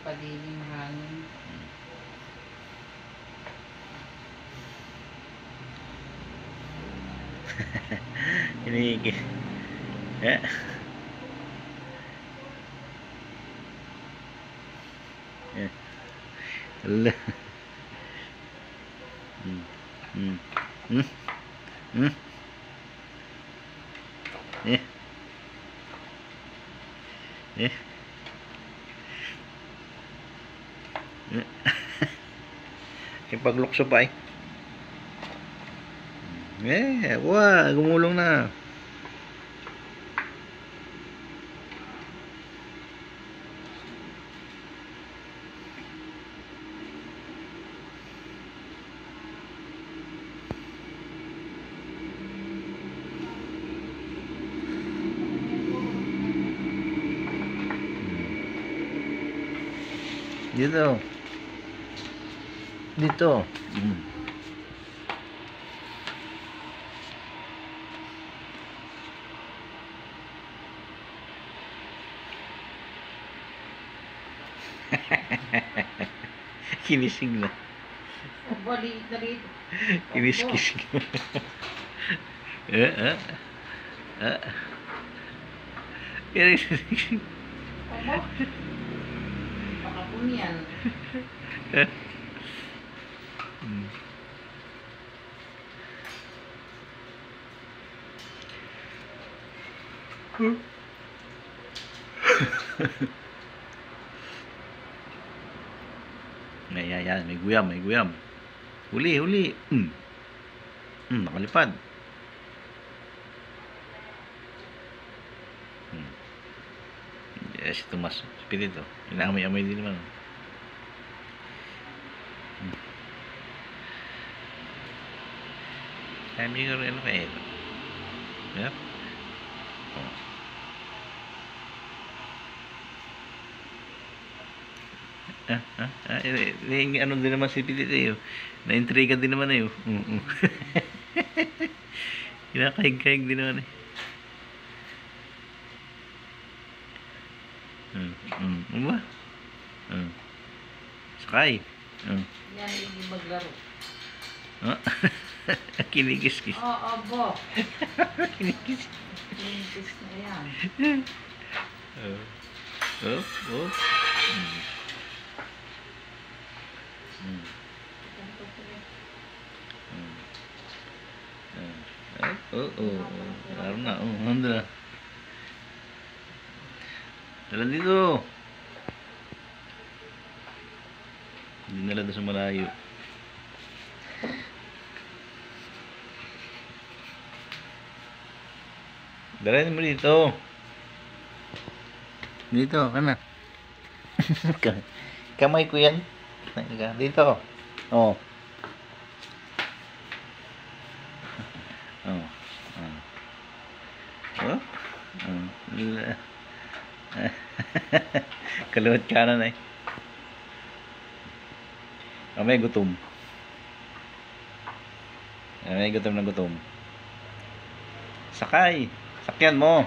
padilim hangin. Ini ya. Ya. Allah. Hmm. Hmm. Hmm. Hmm. Eh. Eh. Ipaglukso pa eh. Wah, gumulong na. Dito. Dito. Kinisig na. Balik na rito. Kiniskisig. Kinisig. Opo. Pakapunian. Ayan, may guyam, may guyam. Huli, huli. Nakalipad. Si Tomas, spirito. Inaamay-amay din naman. Sabi ko rin ano kayo. Yep. Ano din naman si Pilit eh. Na-intriga din naman eh. Kinakahig-kahig din naman eh. Ano ba? Sakay. Yan yung maglaro. Kinikis-kis. Oo, bo. Kinikis. Kinikis na yan. Laro na. Ano na? Dalan dito. Hindi nala doon sa malayo. Dalan mo dito. Dito, kana. Kamay ko yan. Dito. Oh. Kaluhod kanan eh. May gutom. May gutom na gutom. Sakay. Sakyan mo.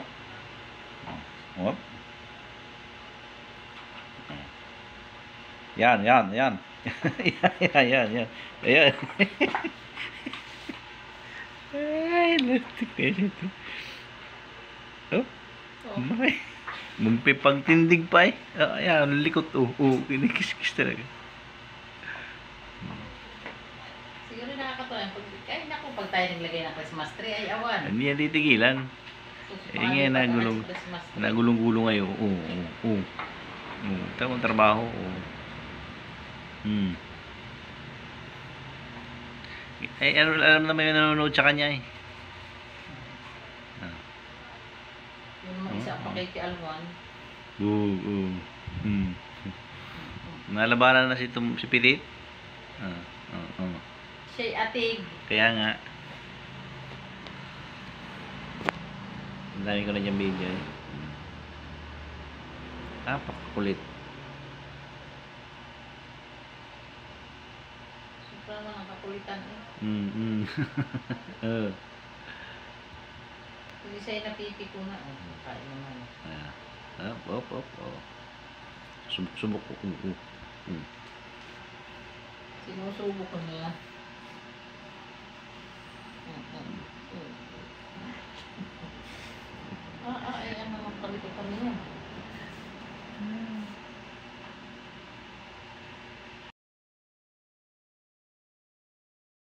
Hop. Yan. Yan. Ayan. Ay, lutik na ito. Oh. Magpipang tindig pa eh. Ayan, likot. Kinikis-kis talaga. Siguro nakakatuwa. Kahit naku, pag tayo naglagay ng Christmas tree, ay awan. Hindi yan titigilan. Nga, nagulong-gulong ngayon. Tamang trabaho. Alam naman yung nanonood sa kanya eh. Yung mga isa pa kay Alwan. Nalabanan na si Pilit. Siya'y atig. Kaya nga. Ang dami ko na dyan video eh. Napakakulit. Super naman ang kakulitan eh. Hindi sa'yo napipi ko na. Kain naman. Op. Subok-subok ko. Sinusubo ko niya. Ay, ano, palit ko kami yan.